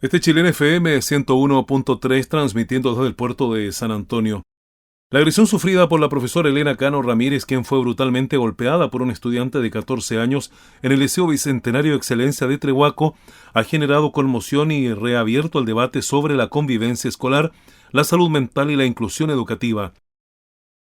Este es Chilena FM 101.3 transmitiendo desde el puerto de San Antonio. La agresión sufrida por la profesora Elena Cano Ramírez, quien fue brutalmente golpeada por un estudiante de 14 años en el Liceo Bicentenario de Excelencia de Trehuaco, ha generado conmoción y reabierto el debate sobre la convivencia escolar, la salud mental y la inclusión educativa.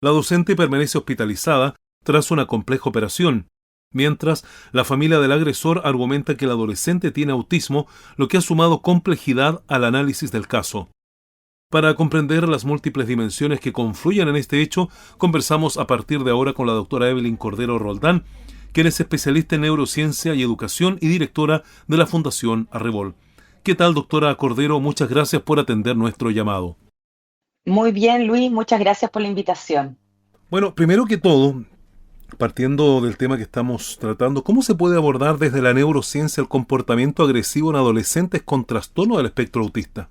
La docente permanece hospitalizada tras una compleja operación, mientras la familia del agresor argumenta que el adolescente tiene autismo, lo que ha sumado complejidad al análisis del caso. Para comprender las múltiples dimensiones que confluyen en este hecho, conversamos a partir de ahora con la doctora Evelyn Cordero Roldán, quien es especialista en neurociencia y educación y directora de la Fundación Arrebol. ¿Qué tal, doctora Cordero? Muchas gracias por atender nuestro llamado. Muy bien, Luis, muchas gracias por la invitación. Bueno, primero que todo, partiendo del tema que estamos tratando, ¿cómo se puede abordar desde la neurociencia el comportamiento agresivo en adolescentes con trastorno del espectro autista?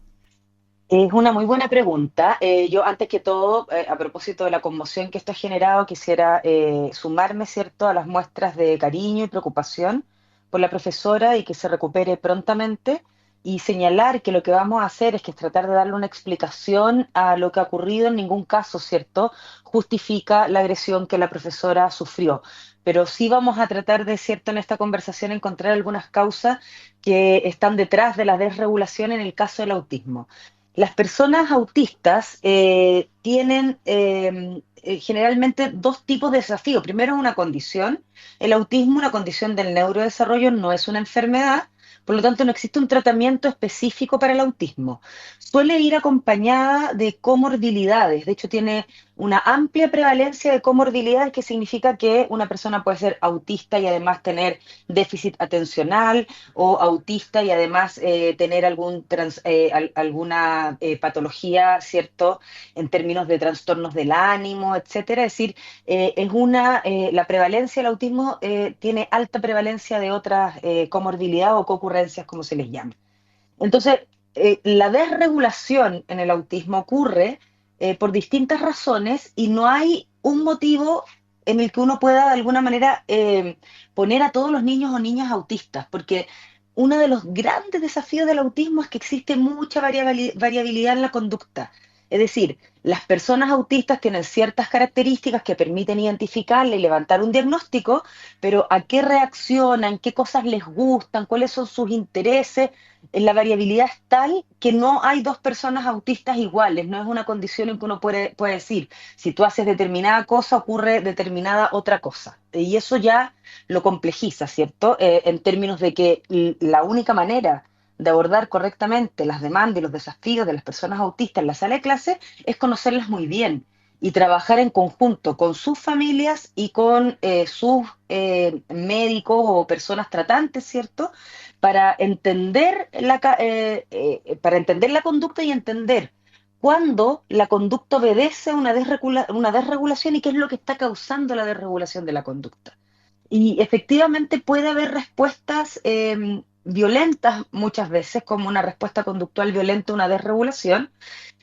Es una muy buena pregunta. Yo, antes que todo, a propósito de la conmoción que esto ha generado, quisiera sumarme, ¿cierto?, a las muestras de cariño y preocupación por la profesora y que se recupere prontamente y señalar que lo que vamos a hacer es que tratar de darle una explicación a lo que ha ocurrido. En ningún caso, ¿cierto?, justifica la agresión que la profesora sufrió. Pero sí vamos a tratar de, ¿cierto?, en esta conversación encontrar algunas causas que están detrás de la desregulación en el caso del autismo. Las personas autistas tienen generalmente dos tipos de desafíos. Primero es una condición. El autismo, una condición del neurodesarrollo, no es una enfermedad, por lo tanto no existe un tratamiento específico para el autismo. Suele ir acompañada de comorbilidades, de hecho tiene una amplia prevalencia de comorbilidades, que significa que una persona puede ser autista y además tener déficit atencional, o autista y además tener alguna patología, ¿cierto?, en términos de trastornos del ánimo, etcétera. Es decir, la prevalencia del autismo tiene alta prevalencia de otras comorbilidades o concurrencias, como se les llama. Entonces, la desregulación en el autismo ocurre por distintas razones y no hay un motivo en el que uno pueda de alguna manera poner a todos los niños o niñas autistas, porque uno de los grandes desafíos del autismo es que existe mucha variabilidad en la conducta. Es decir, las personas autistas tienen ciertas características que permiten identificarle y levantar un diagnóstico, pero a qué reaccionan, qué cosas les gustan, cuáles son sus intereses, la variabilidad es tal que no hay dos personas autistas iguales. No es una condición en que uno puede decir, si tú haces determinada cosa, ocurre determinada otra cosa. Y eso ya lo complejiza, ¿cierto? En términos de que la única manera de abordar correctamente las demandas y los desafíos de las personas autistas en la sala de clase es conocerlas muy bien y trabajar en conjunto con sus familias y con sus médicos o personas tratantes, ¿cierto?, para entender la conducta y entender cuándo la conducta obedece a una desregulación y qué es lo que está causando la desregulación de la conducta. Y efectivamente puede haber respuestas violentas muchas veces, como una respuesta conductual violenta, una desregulación.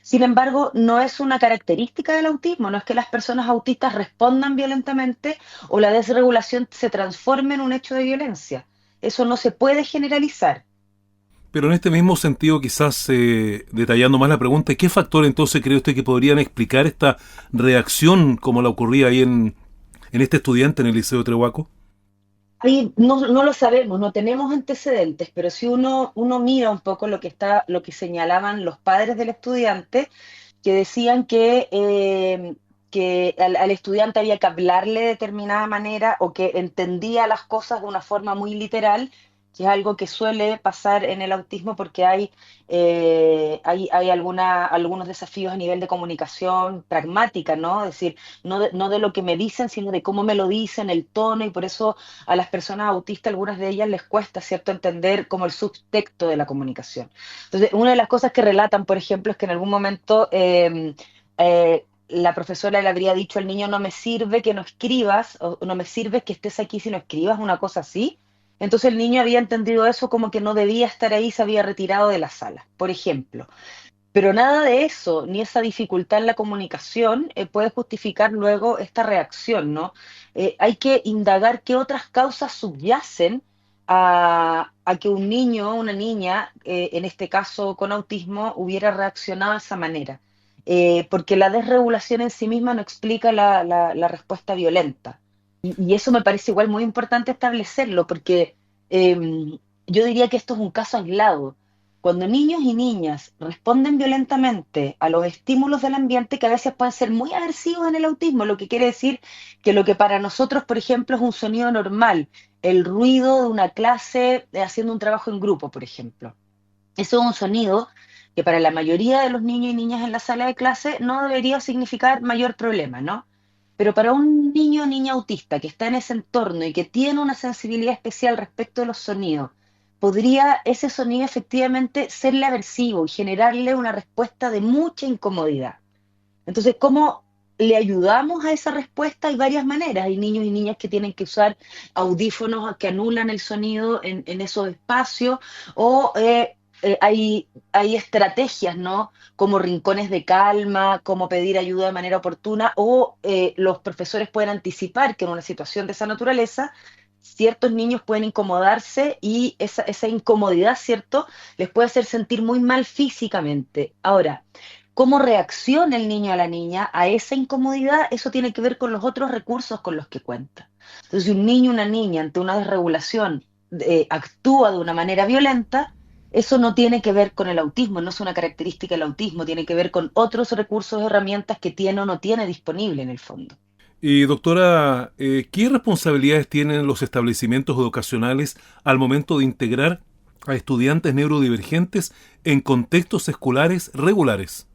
Sin embargo, no es una característica del autismo, no es que las personas autistas respondan violentamente o la desregulación se transforme en un hecho de violencia. Eso no se puede generalizar. Pero en este mismo sentido, quizás detallando más la pregunta, ¿qué factor entonces cree usted que podrían explicar esta reacción como la ocurría ahí en este estudiante en el Liceo de Trehuaco? Ahí no lo sabemos, no tenemos antecedentes, pero si uno mira un poco lo que señalaban los padres del estudiante, que decían que al estudiante había que hablarle de determinada manera o que entendía las cosas de una forma muy literal, que es algo que suele pasar en el autismo porque hay algunos desafíos a nivel de comunicación pragmática, ¿no? Es decir, no de lo que me dicen, sino de cómo me lo dicen, el tono, y por eso a las personas autistas, algunas de ellas les cuesta, ¿cierto?, entender como el subtexto de la comunicación. Entonces, una de las cosas que relatan, por ejemplo, es que en algún momento la profesora le habría dicho al niño, no me sirve que no escribas, o no me sirve que estés aquí si no escribas, una cosa así. Entonces el niño había entendido eso como que no debía estar ahí, se había retirado de la sala, por ejemplo. Pero nada de eso, ni esa dificultad en la comunicación, puede justificar luego esta reacción, ¿no? Hay que indagar qué otras causas subyacen a que un niño o una niña, en este caso con autismo, hubiera reaccionado de esa manera. Porque la desregulación en sí misma no explica la respuesta violenta. Y eso me parece igual muy importante establecerlo, porque yo diría que esto es un caso aislado. Cuando niños y niñas responden violentamente a los estímulos del ambiente, que a veces pueden ser muy aversivos en el autismo, lo que quiere decir que lo que para nosotros, por ejemplo, es un sonido normal, el ruido de una clase haciendo un trabajo en grupo, por ejemplo. Eso es un sonido que para la mayoría de los niños y niñas en la sala de clase no debería significar mayor problema, ¿no? Pero para un niño o niña autista que está en ese entorno y que tiene una sensibilidad especial respecto de los sonidos, podría ese sonido efectivamente serle aversivo y generarle una respuesta de mucha incomodidad. Entonces, ¿cómo le ayudamos a esa respuesta? Hay varias maneras. Hay niños y niñas que tienen que usar audífonos que anulan el sonido en esos espacios, o hay estrategias, ¿no? Como rincones de calma, como pedir ayuda de manera oportuna, o los profesores pueden anticipar que en una situación de esa naturaleza, ciertos niños pueden incomodarse y esa incomodidad, ¿cierto?, les puede hacer sentir muy mal físicamente. Ahora, cómo reacciona el niño o la niña a esa incomodidad, eso tiene que ver con los otros recursos con los que cuenta. Entonces, si un niño o una niña ante una desregulación actúa de una manera violenta, eso no tiene que ver con el autismo, no es una característica del autismo, tiene que ver con otros recursos, herramientas que tiene o no tiene disponible en el fondo. Y doctora, ¿qué responsabilidades tienen los establecimientos educacionales al momento de integrar a estudiantes neurodivergentes en contextos escolares regulares?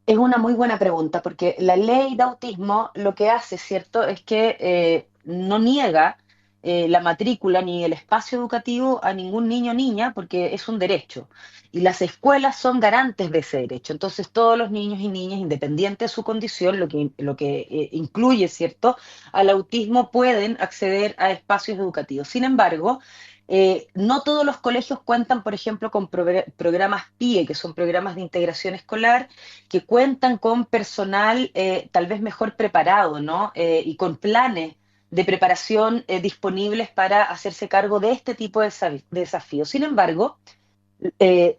Es una muy buena pregunta, porque la ley de autismo lo que hace, ¿cierto?, es que no niega la matrícula ni el espacio educativo a ningún niño o niña, porque es un derecho. Y las escuelas son garantes de ese derecho. Entonces, todos los niños y niñas, independiente de su condición, lo que incluye, ¿cierto?, al autismo, pueden acceder a espacios educativos. Sin embargo, no todos los colegios cuentan, por ejemplo, con programas PIE, que son programas de integración escolar, que cuentan con personal tal vez mejor preparado, ¿no? Y con planes de preparación disponibles para hacerse cargo de este tipo de desafíos. Sin embargo,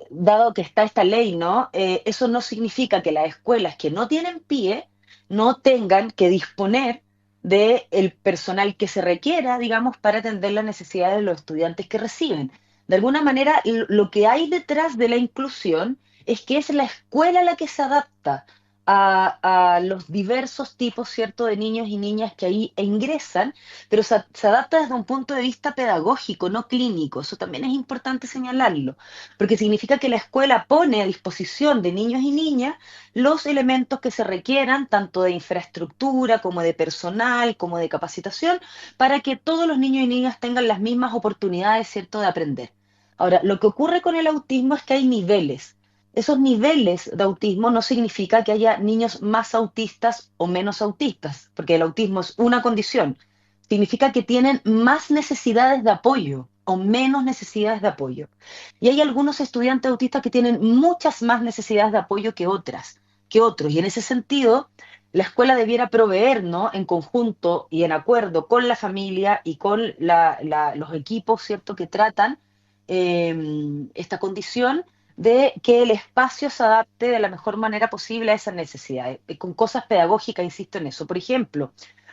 dado que está esta ley, ¿no? Eso no significa que las escuelas que no tienen PIE no tengan que disponer del personal que se requiera, digamos, para atender las necesidades de los estudiantes que reciben. De alguna manera, lo que hay detrás de la inclusión es que es la escuela la que se adapta a los diversos tipos, ¿cierto?, de niños y niñas que ahí ingresan, pero se adapta desde un punto de vista pedagógico, no clínico. Eso también es importante señalarlo, porque significa que la escuela pone a disposición de niños y niñas los elementos que se requieran, tanto de infraestructura como de personal, como de capacitación, para que todos los niños y niñas tengan las mismas oportunidades, ¿cierto?, de aprender. Ahora, lo que ocurre con el autismo es que hay niveles. Esos niveles de autismo no significa que haya niños más autistas o menos autistas, porque el autismo es una condición. Significa que tienen más necesidades de apoyo o menos necesidades de apoyo. Y hay algunos estudiantes autistas que tienen muchas más necesidades de apoyo que otros. Y en ese sentido, la escuela debiera proveer, ¿no?, en conjunto y en acuerdo con la familia y con los equipos, ¿cierto?, que tratan esta condición, de que el espacio se adapte de la mejor manera posible a esas necesidades, con cosas pedagógicas, insisto en eso. Por ejemplo,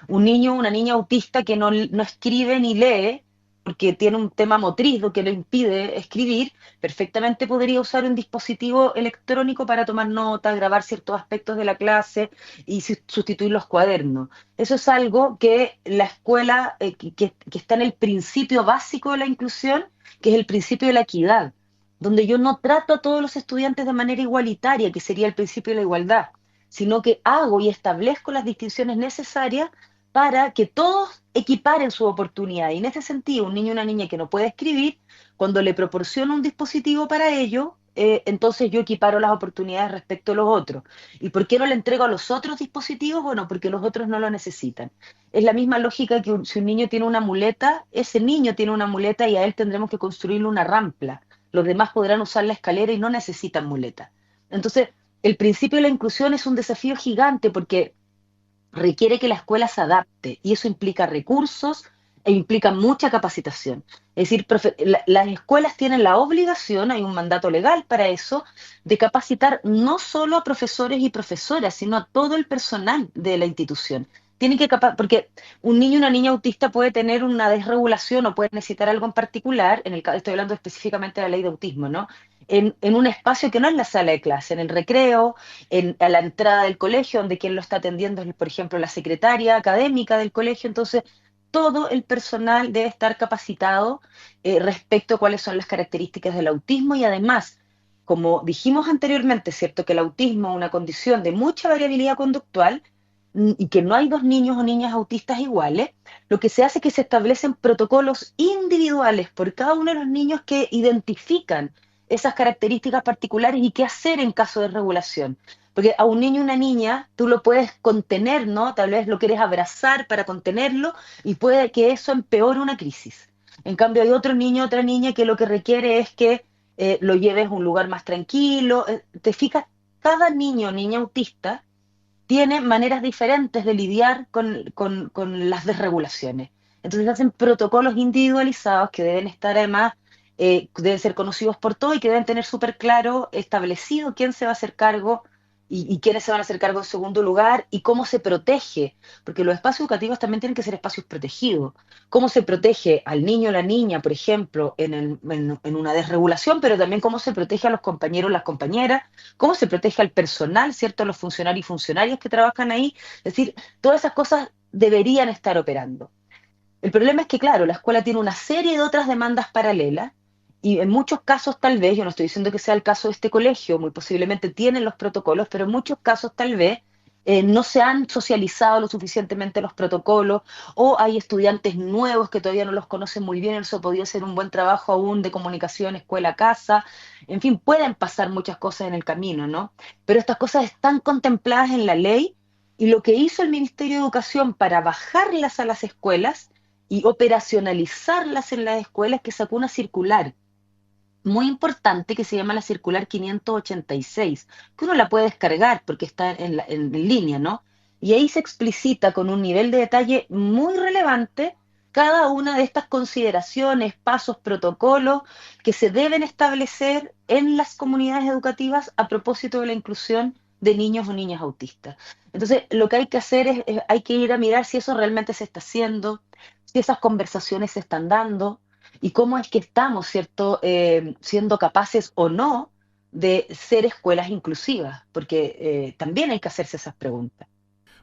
un niño o una niña autista que no escribe ni lee, porque tiene un tema motriz que le impide escribir, perfectamente podría usar un dispositivo electrónico para tomar notas, grabar ciertos aspectos de la clase y sustituir los cuadernos. Eso es algo que la escuela, que está en el principio básico de la inclusión, que es el principio de la equidad, donde yo no trato a todos los estudiantes de manera igualitaria, que sería el principio de la igualdad, sino que hago y establezco las distinciones necesarias para que todos equiparen su oportunidad. Y en ese sentido, un niño o una niña que no puede escribir, cuando le proporciono un dispositivo para ello, entonces yo equiparo las oportunidades respecto a los otros. ¿Y por qué no le entrego a los otros dispositivos? Bueno, porque los otros no lo necesitan. Es la misma lógica que si un niño tiene una muleta, ese niño tiene una muleta y a él tendremos que construirle una rampa. Los demás podrán usar la escalera y no necesitan muleta. Entonces, el principio de la inclusión es un desafío gigante porque requiere que la escuela se adapte y eso implica recursos e implica mucha capacitación. Es decir, las escuelas tienen la obligación, hay un mandato legal para eso, de capacitar no solo a profesores y profesoras, sino a todo el personal de la institución. Tienen que porque un niño o una niña autista puede tener una desregulación o puede necesitar algo en particular, estoy hablando específicamente de la ley de autismo, ¿no? En un espacio que no es la sala de clase, en el recreo, a la entrada del colegio, donde quien lo está atendiendo es, por ejemplo, la secretaria académica del colegio. Entonces, todo el personal debe estar capacitado respecto a cuáles son las características del autismo y además, como dijimos anteriormente, ¿cierto? Que el autismo es una condición de mucha variabilidad conductual y que no hay dos niños o niñas autistas iguales. Lo que se hace es que se establecen protocolos individuales por cada uno de los niños que identifican esas características particulares y qué hacer en caso de regulación. Porque a un niño o una niña tú lo puedes contener, ¿no? Tal vez lo quieres abrazar para contenerlo y puede que eso empeore una crisis. En cambio, hay otro niño, otra niña que lo que requiere es que lo lleves a un lugar más tranquilo. Te fijas, cada niño o niña autista tiene maneras diferentes de lidiar con las desregulaciones. Entonces hacen protocolos individualizados que deben estar además, deben ser conocidos por todos y que deben tener súper claro establecido quién se va a hacer cargo y quiénes se van a hacer cargo en segundo lugar y cómo se protege, porque los espacios educativos también tienen que ser espacios protegidos. Cómo se protege al niño o la niña, por ejemplo, en una desregulación, pero también cómo se protege a los compañeros, las compañeras, cómo se protege al personal, ¿cierto? A los funcionarios y funcionarias que trabajan ahí. Es decir, todas esas cosas deberían estar operando. El problema es que, claro, la escuela tiene una serie de otras demandas paralelas y en muchos casos tal vez, yo no estoy diciendo que sea el caso de este colegio, muy posiblemente tienen los protocolos, pero en muchos casos tal vez no se han socializado lo suficientemente los protocolos o hay estudiantes nuevos que todavía no los conocen muy bien, eso podría ser un buen trabajo aún de comunicación escuela-casa, en fin, pueden pasar muchas cosas en el camino, ¿no? Pero estas cosas están contempladas en la ley y lo que hizo el Ministerio de Educación para bajarlas a las escuelas y operacionalizarlas en las escuelas, que sacó una circular muy importante que se llama la circular 586, que uno la puede descargar porque está en línea, ¿no? Y ahí se explicita con un nivel de detalle muy relevante cada una de estas consideraciones, pasos, protocolos que se deben establecer en las comunidades educativas a propósito de la inclusión de niños o niñas autistas. Entonces, lo que hay que hacer hay que ir a mirar si eso realmente se está haciendo, si esas conversaciones se están dando, y cómo es que estamos, ¿cierto?, siendo capaces o no de ser escuelas inclusivas, porque también hay que hacerse esas preguntas.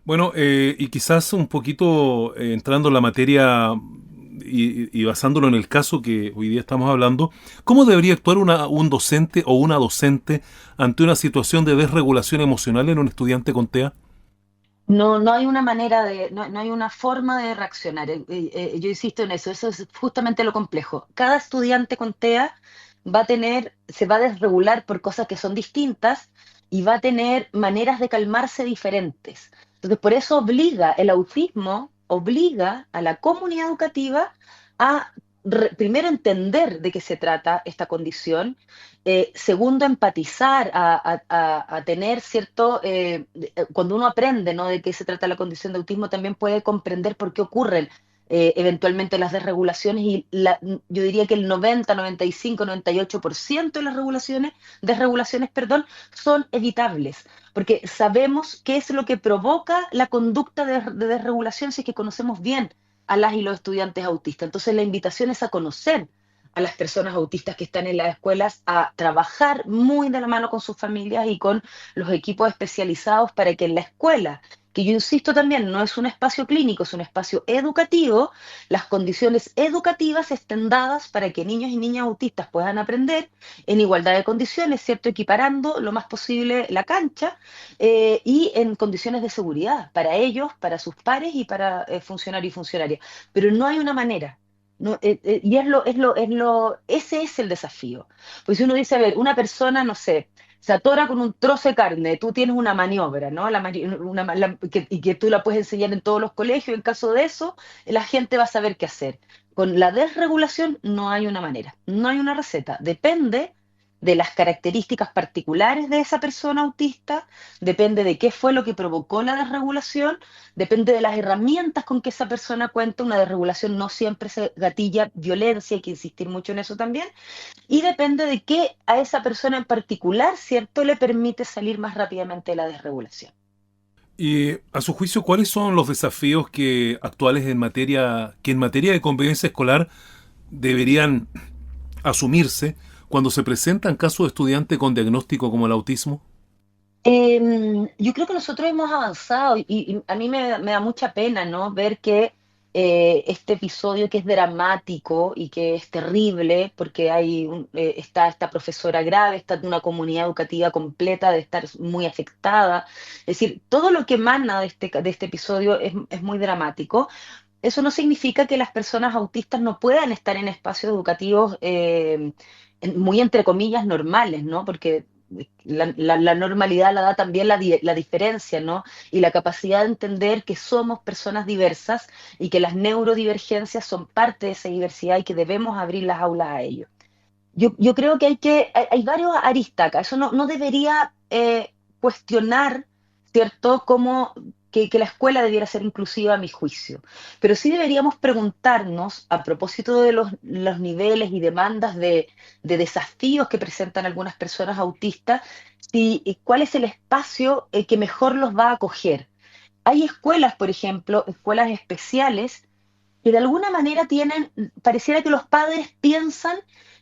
Bueno, y quizás un poquito entrando en la materia y basándolo en el caso que hoy día estamos hablando, ¿cómo debería actuar un docente o una docente ante una situación de desregulación emocional en un estudiante con TEA? No, no hay una manera no hay una forma de reaccionar. Yo insisto en eso es justamente lo complejo. Cada estudiante con TEA se va a desregular por cosas que son distintas y va a tener maneras de calmarse diferentes. Entonces, por eso el autismo obliga a la comunidad educativa a primero entender de qué se trata esta condición, segundo, empatizar, a tener cierto, cuando uno aprende, ¿no?, de qué se trata la condición de autismo, también puede comprender por qué ocurren eventualmente las desregulaciones y yo diría que el 90, 95, 98% de las desregulaciones, perdón, son evitables, porque sabemos qué es lo que provoca la conducta de desregulación si es que conocemos bien a las y los estudiantes autistas. Entonces la invitación es a conocer a las personas autistas que están en las escuelas, a trabajar muy de la mano con sus familias y con los equipos especializados para que en la escuela, que yo insisto también, no es un espacio clínico, es un espacio educativo, las condiciones educativas estén dadas para que niños y niñas autistas puedan aprender en igualdad de condiciones, ¿cierto? Equiparando lo más posible la cancha y en condiciones de seguridad para ellos, para sus pares y para funcionarios y funcionarias. Pero no hay una manera. No, y ese es el desafío. Pues si uno dice, a ver, una persona, no sé, se atora con un trozo de carne, tú tienes una maniobra, ¿no? Y que tú la puedes enseñar en todos los colegios, en caso de eso, la gente va a saber qué hacer. Con la desregulación no hay una manera, no hay una receta. Depende de las características particulares de esa persona autista, depende de qué fue lo que provocó la desregulación, depende de las herramientas con que esa persona cuenta. Una desregulación no siempre se gatilla violencia, hay que insistir mucho en eso también, y depende de qué a esa persona en particular, ¿cierto?, le permite salir más rápidamente de la desregulación. Y a su juicio, ¿cuáles son los desafíos que actuales en materia de convivencia escolar deberían asumirse cuando se presentan casos de estudiantes con diagnóstico como el autismo? Yo creo que nosotros hemos avanzado y a mí me da mucha pena, ¿no?, ver que este episodio que es dramático y que es terrible porque está esta profesora grave, está una comunidad educativa completa de estar muy afectada. Es decir, todo lo que emana de este episodio es muy dramático. Eso no significa que las personas autistas no puedan estar en espacios educativos muy entre comillas normales, ¿no? Porque la normalidad la da también la diferencia, ¿no? Y la capacidad de entender que somos personas diversas y que las neurodivergencias son parte de esa diversidad y que debemos abrir las aulas a ello. Yo creo que hay varios aristas acá. Eso no debería cuestionar, ¿cierto?, que la escuela debiera ser inclusiva a mi juicio. Pero sí deberíamos preguntarnos, a propósito de los niveles y demandas de desafíos que presentan algunas personas autistas, cuál es el espacio que mejor los va a acoger. Hay escuelas, por ejemplo, escuelas especiales que de alguna manera pareciera que los padres piensan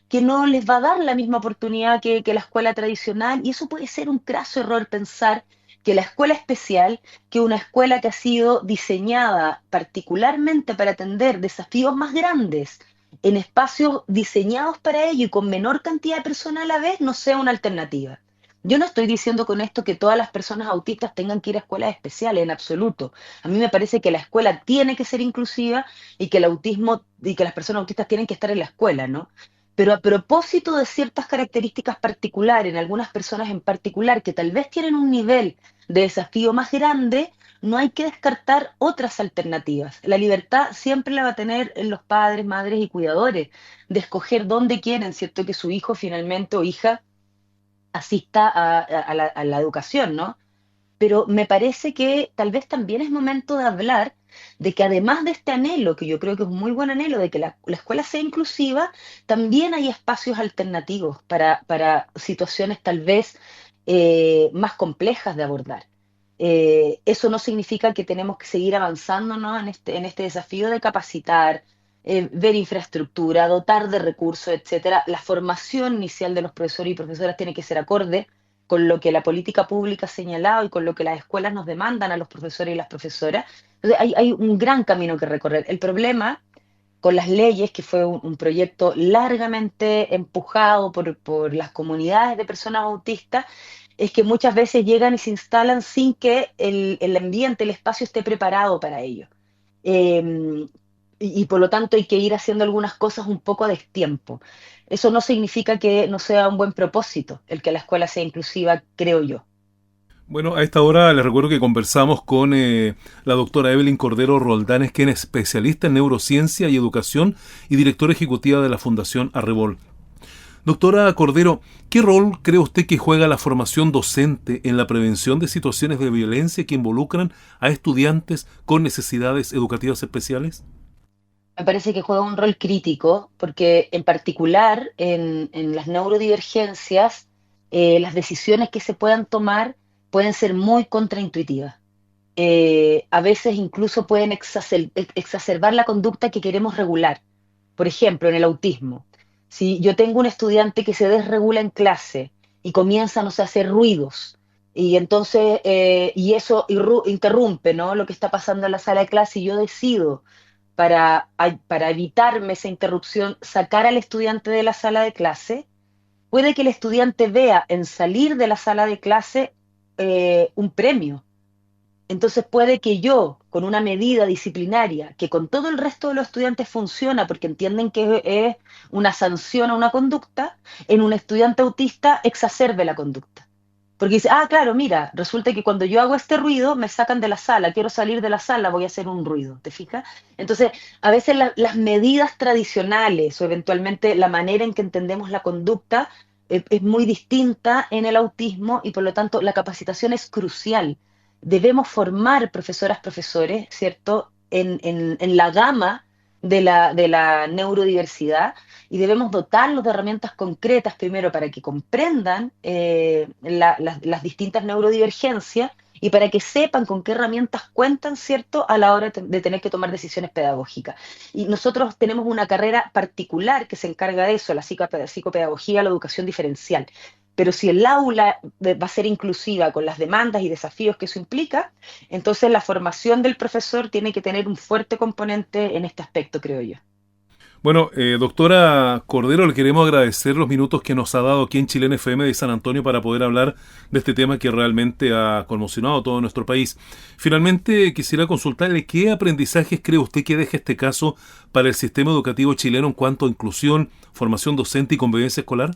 que no les va a dar la misma oportunidad que la escuela tradicional, y eso puede ser un craso error pensar que la escuela especial, que una escuela que ha sido diseñada particularmente para atender desafíos más grandes en espacios diseñados para ello y con menor cantidad de personas a la vez, no sea una alternativa. Yo no estoy diciendo con esto que todas las personas autistas tengan que ir a escuelas especiales, en absoluto. A mí me parece que la escuela tiene que ser inclusiva y que el autismo y que las personas autistas tienen que estar en la escuela, ¿no? Pero a propósito de ciertas características particulares, en algunas personas en particular que tal vez tienen un nivel de desafío más grande, no hay que descartar otras alternativas. La libertad siempre la va a tener en los padres, madres y cuidadores de escoger dónde quieren, ¿cierto?, que su hijo finalmente o hija asista a la educación, ¿no? Pero me parece que tal vez también es momento de hablar de que además de este anhelo, que yo creo que es un muy buen anhelo, de que la escuela sea inclusiva, también hay espacios alternativos para situaciones tal vez más complejas de abordar. Eso no significa que tenemos que seguir avanzando, ¿no?, en este desafío de capacitar, ver infraestructura, dotar de recursos, etcétera. La formación inicial de los profesores y profesoras tiene que ser acorde con lo que la política pública ha señalado y con lo que las escuelas nos demandan a los profesores y las profesoras. Entonces, hay un gran camino que recorrer. El problema con las leyes, que fue un proyecto largamente empujado por las comunidades de personas autistas, es que muchas veces llegan y se instalan sin que el ambiente, el espacio esté preparado para ello. Eh, y por lo tanto hay que ir haciendo algunas cosas un poco a destiempo. Eso no significa que no sea un buen propósito el que la escuela sea inclusiva, creo yo. Bueno, a esta hora les recuerdo que conversamos con la doctora Evelyn Cordero Roldanes, quien es especialista en neurociencia y educación y directora ejecutiva de la Fundación Arrebol. Doctora Cordero, ¿qué rol cree usted que juega la formación docente en la prevención de situaciones de violencia que involucran a estudiantes con necesidades educativas especiales? Me parece que juega un rol crítico porque en particular en las neurodivergencias, las decisiones que se puedan tomar pueden ser muy contraintuitivas. A veces incluso pueden exacerbar la conducta que queremos regular. Por ejemplo, en el autismo. Si yo tengo un estudiante que se desregula en clase y comienza, no sé, a hacer ruidos, y entonces, y eso interrumpe, ¿no?, lo que está pasando en la sala de clase, y yo decido, para evitarme esa interrupción, sacar al estudiante de la sala de clase, puede que el estudiante vea en salir de la sala de clase un premio. Entonces puede que yo, con una medida disciplinaria que con todo el resto de los estudiantes funciona porque entienden que es una sanción a una conducta, en un estudiante autista exacerbe la conducta. Porque dice, ah, claro, mira, resulta que cuando yo hago este ruido me sacan de la sala, quiero salir de la sala, voy a hacer un ruido, ¿te fijas? Entonces, a veces las medidas tradicionales o eventualmente la manera en que entendemos la conducta es muy distinta en el autismo y por lo tanto la capacitación es crucial. Debemos formar profesoras, profesores, ¿cierto? En la gama de la neurodiversidad y debemos dotarlos de herramientas concretas primero para que comprendan las distintas neurodivergencias y para que sepan con qué herramientas cuentan, ¿cierto?, a la hora de tener que tomar decisiones pedagógicas. Y nosotros tenemos una carrera particular que se encarga de eso, la psicopedagogía, la educación diferencial. Pero si el aula va a ser inclusiva con las demandas y desafíos que eso implica, entonces la formación del profesor tiene que tener un fuerte componente en este aspecto, creo yo. Bueno, doctora Cordero, le queremos agradecer los minutos que nos ha dado aquí en Chilena FM de San Antonio para poder hablar de este tema que realmente ha conmocionado a todo nuestro país. Finalmente, quisiera consultarle qué aprendizajes cree usted que deja este caso para el sistema educativo chileno en cuanto a inclusión, formación docente y convivencia escolar.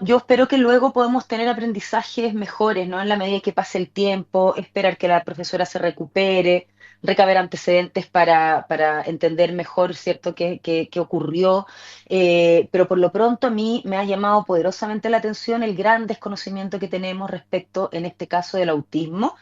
Yo espero que luego podamos tener aprendizajes mejores, ¿no? En la medida que pase el tiempo, esperar que la profesora se recupere, recabar antecedentes para entender mejor, ¿cierto?, qué ocurrió. Pero por lo pronto a mí me ha llamado poderosamente la atención el gran desconocimiento que tenemos respecto, en este caso, del autismo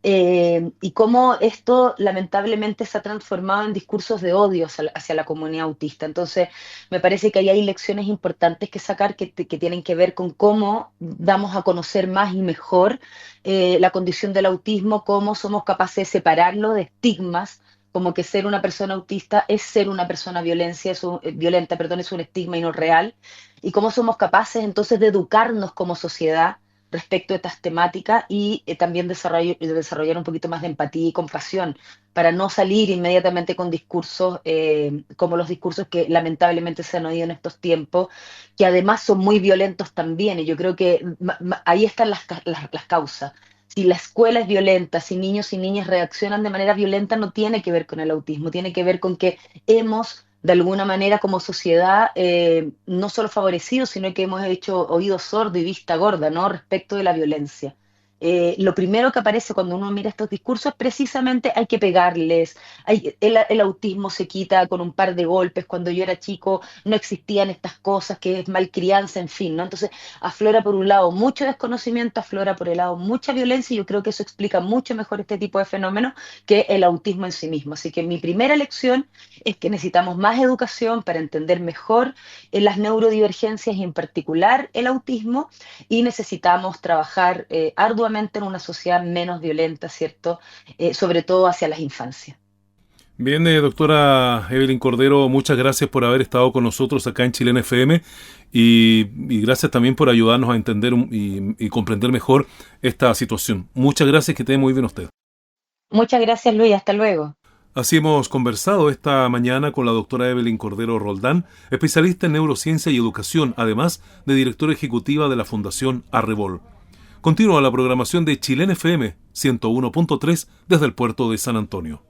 y cómo esto lamentablemente se ha transformado en discursos de odio hacia la comunidad autista. Entonces, me parece que ahí hay lecciones importantes que sacar que tienen que ver con cómo damos a conocer más y mejor la condición del autismo, cómo somos capaces de separarlo de estigmas, como que ser una persona autista es ser una persona violenta, perdón, es un estigma y no real, y cómo somos capaces entonces de educarnos como sociedad respecto a estas temáticas y también desarrollar un poquito más de empatía y compasión para no salir inmediatamente con discursos como los discursos que lamentablemente se han oído en estos tiempos, que además son muy violentos también. Y yo creo que ahí están las causas. Si la escuela es violenta, si niños y niñas reaccionan de manera violenta, no tiene que ver con el autismo, tiene que ver con que hemos de alguna manera como sociedad, no solo favorecido, sino que hemos hecho oído sordo y vista gorda, ¿no?, respecto de la violencia. Lo primero que aparece cuando uno mira estos discursos es precisamente hay que pegarles, el autismo se quita con un par de golpes, cuando yo era chico no existían estas cosas, que es malcrianza, en fin, ¿no? Entonces aflora por un lado mucho desconocimiento, aflora por el lado mucha violencia y yo creo que eso explica mucho mejor este tipo de fenómenos que el autismo en sí mismo. Así que mi primera lección es que necesitamos más educación para entender mejor las neurodivergencias y en particular el autismo y necesitamos trabajar arduamente en una sociedad menos violenta, ¿cierto? Sobre todo hacia las infancias. Bien, doctora Evelyn Cordero, muchas gracias por haber estado con nosotros acá en Chilena FM y gracias también por ayudarnos a entender y comprender mejor esta situación. Muchas gracias, que esté muy bien usted. Muchas gracias, Luis. Hasta luego. Así hemos conversado esta mañana con la doctora Evelyn Cordero Roldán, especialista en neurociencia y educación, además de directora ejecutiva de la Fundación Arrebol. Continúa la programación de Chilena FM 101.3 desde el puerto de San Antonio.